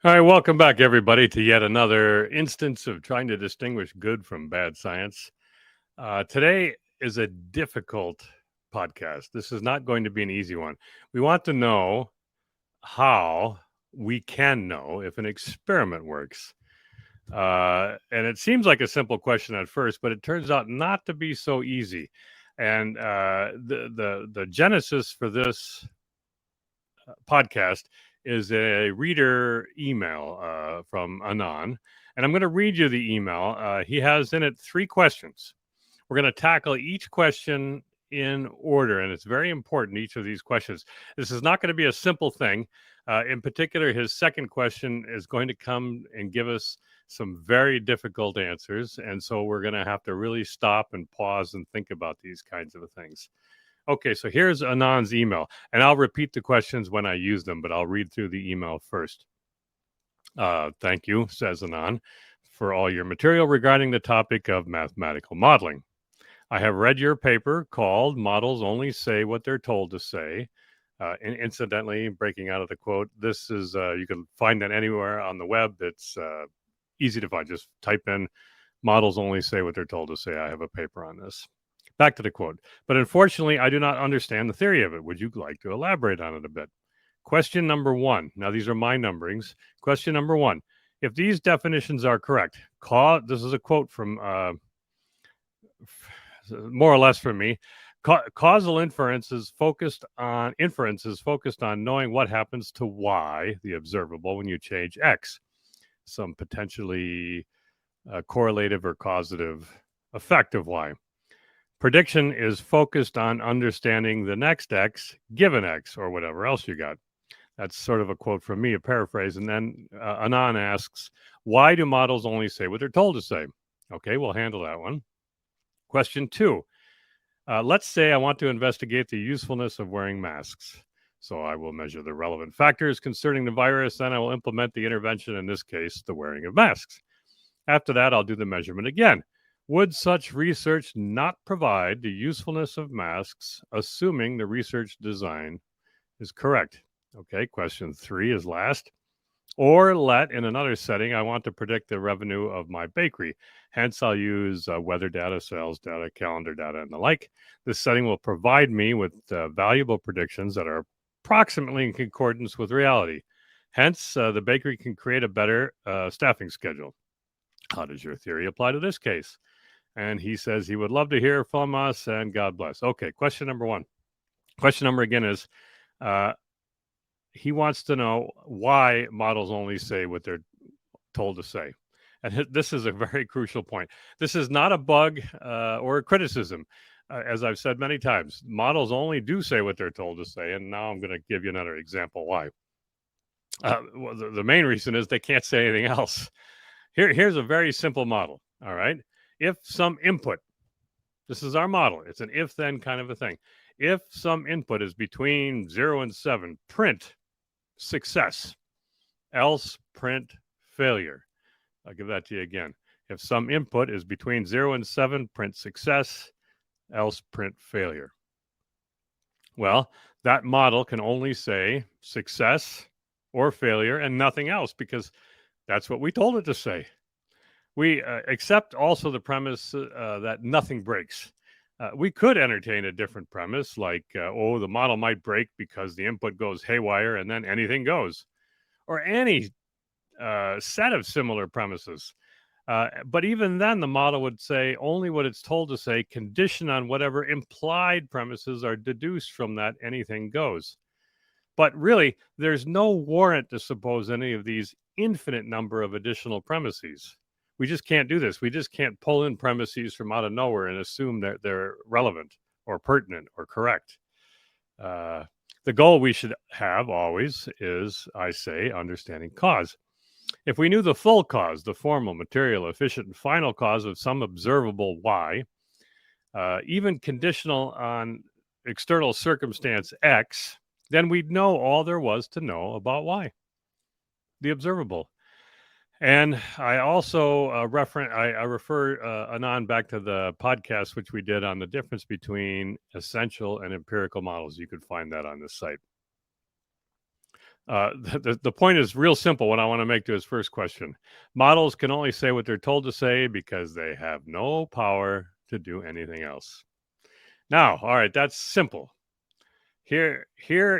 All right, welcome back, everybody, to yet another instance of trying to distinguish good from bad science. Today is a difficult podcast. This is not going to be an easy one. We want to know how we can know if an experiment works. And it seems like a simple question at first, but it turns out not to be so easy. And the genesis for this podcast is a reader email from Anon. And I'm going to read you the email. He has in it 3 questions. We're going to tackle each question in order, and it's very important, each of these questions. This is not going to be a simple thing. In particular, his second question is going to come and give us some very difficult answers. And so we're going to have to really stop and pause and think about these kinds of things. Okay, so here's Anon's email, and I'll repeat the questions when I use them, but I'll read through the email first. Thank you, says Anon, for all your material regarding the topic of mathematical modeling. I have read your paper called Models Only Say What They're Told to Say. And incidentally, breaking out of the quote, this is, you can find that anywhere on the web. It's easy to find. Just type in Models Only Say What They're Told to Say. I have a paper on this. Back to the quote. But unfortunately, I do not understand the theory of it. Would you like to elaborate on it a bit? Question number 1. Now, these are my numberings. Question number 1. If these definitions are correct, this is a quote from more or less from me. Causal inference is focused on knowing what happens to y, the observable, when you change x, some potentially correlative or causative effect of y. Prediction is focused on understanding the next x given x, or whatever else you got. That's sort of a quote from me, a paraphrase. And then Anon asks, why do models only say what they're told to say? Okay, we'll handle that one. Question 2. Let's say I want to investigate the usefulness of wearing masks. So I will measure the relevant factors concerning the virus, then I will implement the intervention, in this case, the wearing of masks. After that, I'll do the measurement again. Would such research not provide the usefulness of masks, assuming the research design is correct? Okay, question 3 is last. Or in another setting, I want to predict the revenue of my bakery. Hence, I'll use weather data, sales data, calendar data, and the like. This setting will provide me with valuable predictions that are approximately in concordance with reality. Hence, the bakery can create a better staffing schedule. How does your theory apply to this case? And he says he would love to hear from us, and God bless. Okay, question number 1. Question number again is, he wants to know why models only say what they're told to say. And this is a very crucial point. This is not a bug or a criticism. As I've said many times, models only do say what they're told to say. And now I'm going to give you another example why. Well, the main reason is they can't say anything else. Here's a very simple model, all right? If some input, this is our model. It's an if-then kind of a thing. If some input is between 0 and 7, print success, else print failure. I'll give that to you again. If some input is between 0 and 7, print success, else print failure. Well, that model can only say success or failure and nothing else, because that's what we told it to say. We accept also the premise that nothing breaks. We could entertain a different premise, like, the model might break because the input goes haywire and then anything goes, or any set of similar premises. But even then, the model would say only what it's told to say, conditioned on whatever implied premises are deduced from that anything goes. But really, there's no warrant to suppose any of these infinite number of additional premises. We just can't do this. We just can't pull in premises from out of nowhere and assume that they're relevant or pertinent or correct. The goal we should have always is, I say, understanding cause. If we knew the full cause, the formal, material, efficient, and final cause of some observable y, even conditional on external circumstance X, then we'd know all there was to know about y, the observable. And I also refer Anon back to the podcast which we did on the difference between essential and empirical models. You could find that on this site. The point is real simple. What I want to make to his first question: models can only say what they're told to say because they have no power to do anything else. Now, all right, that's simple. Here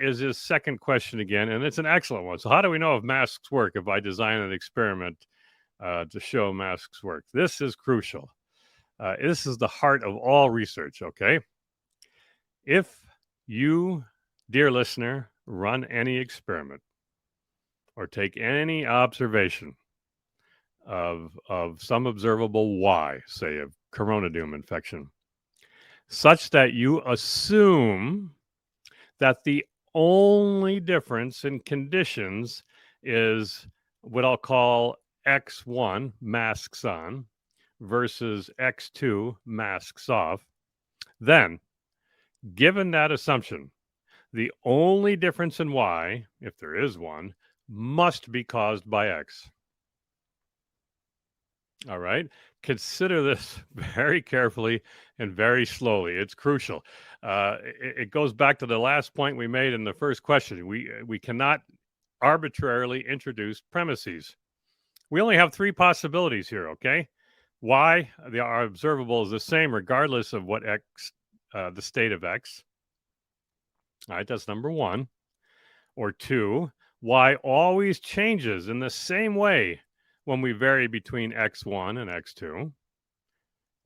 is his second question again, and it's an excellent one. So, how do we know if masks work if I design an experiment to show masks work? This is crucial. This is the heart of all research, okay? If you, dear listener, run any experiment or take any observation of some observable Y, say of coronavirus infection, such that you assume that the only difference in conditions is what I'll call X1, masks on, versus X2, masks off, then, given that assumption, the only difference in Y, if there is one, must be caused by X. All right. Consider this very carefully and very slowly. It's crucial. It goes back to the last point we made in the first question. We cannot arbitrarily introduce premises. We only have three possibilities here. Okay. Y, our observable, is the same regardless of what X, the state of X. All right. That's number one. Or two, Y always changes in the same way when we vary between X1 and X2.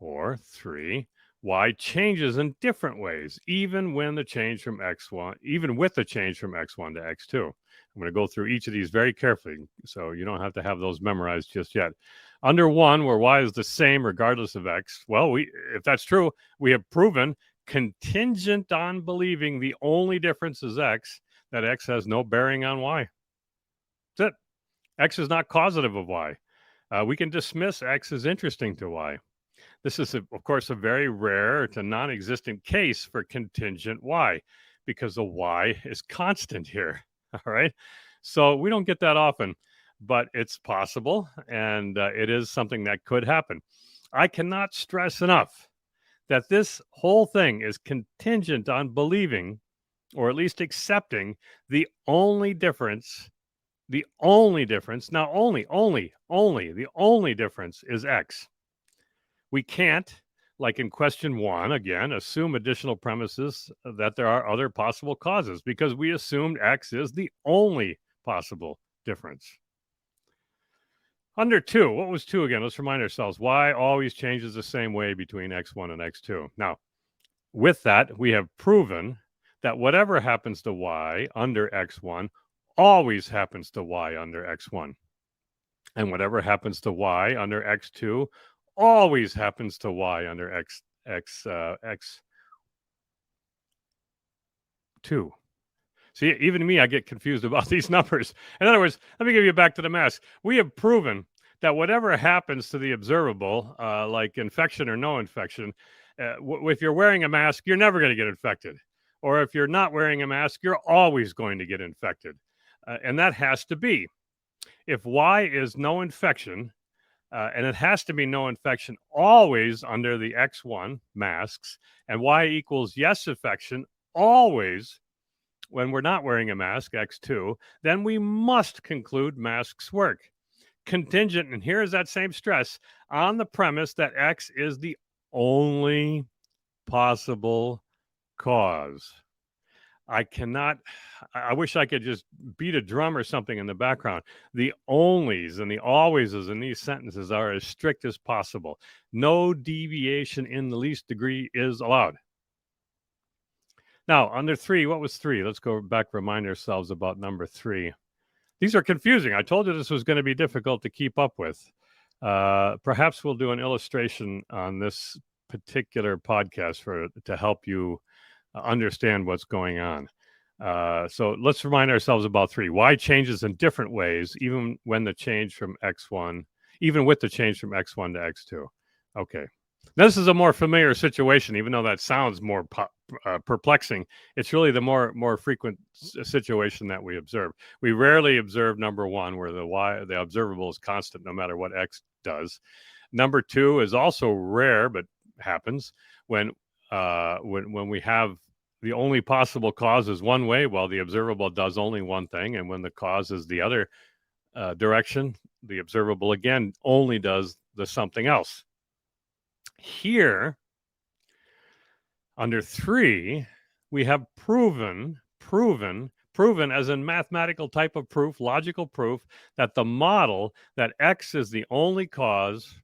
Or three, Y changes in different ways, even when the change from X1, even with the change from X1 to X2. I'm going to go through each of these very carefully, so you don't have to have those memorized just yet. Under one, where Y is the same regardless of X, well, if that's true, we have proven, contingent on believing the only difference is X, that X has no bearing on Y. That's it. X is not causative of Y. We can dismiss X as interesting to Y. This is, of course, a very rare to non-existent case for contingent Y, because the Y is constant here. All right. So we don't get that often, but it's possible, and it is something that could happen. I cannot stress enough that this whole thing is contingent on believing, or at least accepting, the only difference, the only difference is X. We can't, like in question one, again, assume additional premises that there are other possible causes, because we assumed X is the only possible difference. Under two, what was two again? Let's remind ourselves. Y always changes the same way between X1 and X2. Now, with that, we have proven that whatever happens to Y under X1 always happens to Y under X1. And whatever happens to Y under X2 always happens to Y under X2. See, even me, I get confused about these numbers. In other words, let me give you back to the mask. We have proven that whatever happens to the observable, like infection or no infection, if you're wearing a mask, you're never going to get infected. Or if you're not wearing a mask, you're always going to get infected. And that has to be. If Y is no infection, and it has to be no infection always under the X1 masks, and Y equals yes infection always when we're not wearing a mask, X2, then we must conclude masks work. Contingent, and here is that same stress, on the premise that X is the only possible cause. I wish I could just beat a drum or something in the background. The onlys and the alwayses in these sentences are as strict as possible. No deviation in the least degree is allowed. Now, under three, what was three? Let's go back, remind ourselves about number three. These are confusing. I told you this was going to be difficult to keep up with. Perhaps we'll do an illustration on this particular podcast to help you understand what's going on. So let's remind ourselves about three. Y changes in different ways, even with the change from X1 to X2. Okay. This is a more familiar situation, even though that sounds more perplexing. It's really the more frequent situation that we observe. We rarely observe number one, where the observable is constant no matter what X does. Number two is also rare, but happens when we have the only possible cause is one way, while the observable does only one thing. And when the cause is the other direction, the observable again only does the something else. Here, under 3, we have proven as in mathematical type of proof, logical proof, that the model that X is the only cause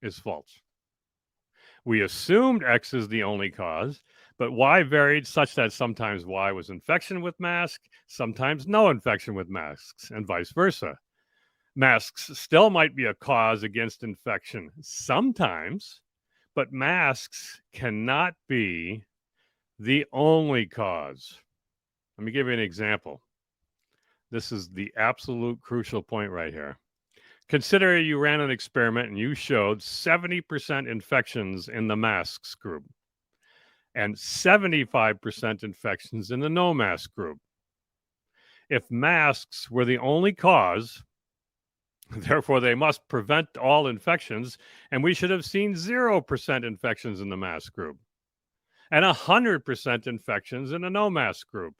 is false. We assumed X is the only cause, but Y varied such that sometimes Y was infection with mask, sometimes no infection with masks, and vice versa. Masks still might be a cause against infection sometimes, but masks cannot be the only cause. Let me give you an example. This is the absolute crucial point right here. Consider you ran an experiment and you showed 70% infections in the masks group and 75% infections in the no mask group. If masks were the only cause, therefore they must prevent all infections, and we should have seen 0% infections in the mask group and 100% infections in the no mask group.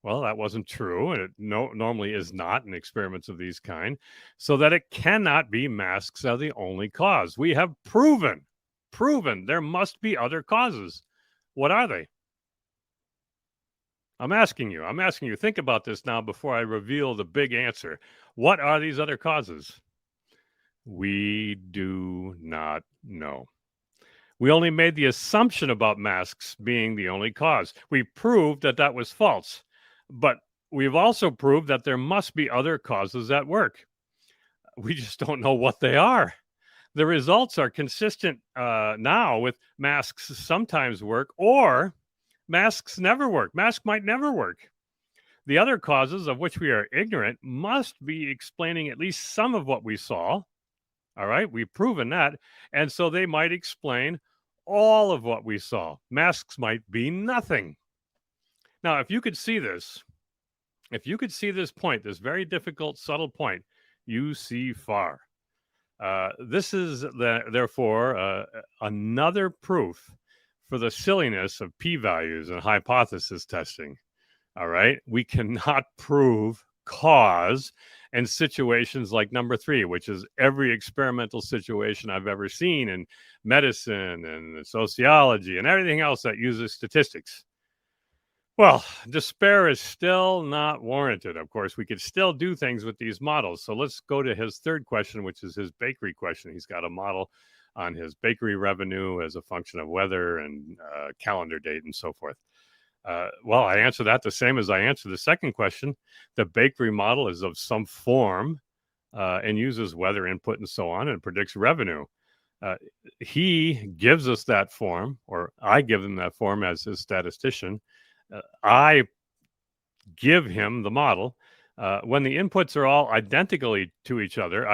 Well, that wasn't true, and it normally is not in experiments of these kind, so that it cannot be masks are the only cause. We have proven there must be other causes. What are they? I'm asking you, think about this now before I reveal the big answer. What are these other causes? We do not know. We only made the assumption about masks being the only cause. We proved that that was false. But we've also proved that there must be other causes at work. We just don't know what they are. The results are consistent now with masks sometimes work or masks never work. Masks might never work. The other causes of which we are ignorant must be explaining at least some of what we saw. All right, we've proven that. And so they might explain all of what we saw. Masks might be nothing. Now, if you could see this point, this very difficult, subtle point, you see far. This is, therefore, another proof for the silliness of p-values and hypothesis testing. All right? We cannot prove cause in situations like number 3, which is every experimental situation I've ever seen in medicine and sociology and everything else that uses statistics. Well, despair is still not warranted. Of course, we could still do things with these models. So let's go to his third question, which is his bakery question. He's got a model on his bakery revenue as a function of weather and calendar date and so forth. Well, I answer that the same as I answer the second question. The bakery model is of some form and uses weather input and so on and predicts revenue. He gives us that form, or I give him that form as his statistician. I give him the model. When the inputs are all identically to each other,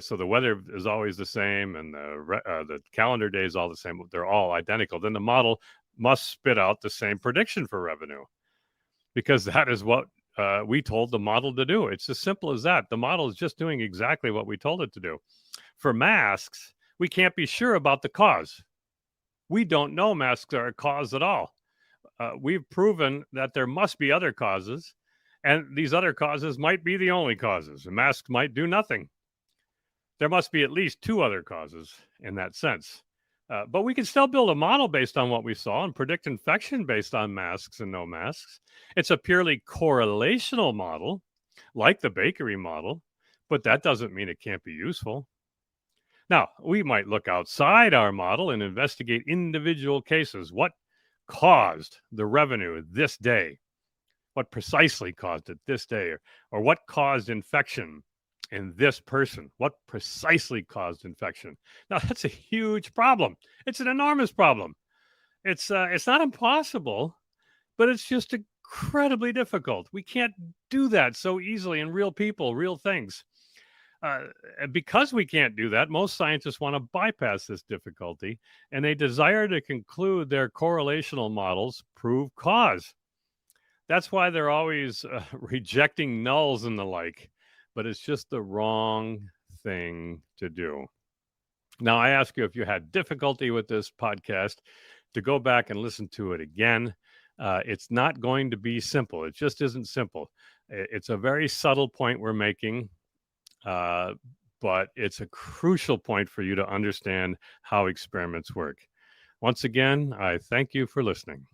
so the weather is always the same and the calendar day is all the same, they're all identical, then the model must spit out the same prediction for revenue, because that is what we told the model to do. It's as simple as that. The model is just doing exactly what we told it to do. For masks, we can't be sure about the cause. We don't know masks are a cause at all. We've proven that there must be other causes, and these other causes might be the only causes. A mask might do nothing. There must be at least 2 other causes in that sense. But we can still build a model based on what we saw and predict infection based on masks and no masks. It's a purely correlational model, like the bakery model, but that doesn't mean it can't be useful. Now, we might look outside our model and investigate individual cases. What caused the revenue this day? What precisely caused it this day? Or what caused infection in this person? What precisely caused infection? Now, that's a huge problem. It's an enormous problem. It's not impossible, but it's just incredibly difficult. We can't do that so easily in real people, real things. Because we can't do that, most scientists want to bypass this difficulty, and they desire to conclude their correlational models prove cause. That's why they're always rejecting nulls and the like, but it's just the wrong thing to do. Now, I ask you, if you had difficulty with this podcast, to go back and listen to it again. It's not going to be simple. It just isn't simple. It's a very subtle point we're making, uh, but it's a crucial point for you to understand how experiments work. Once again, I thank you for listening.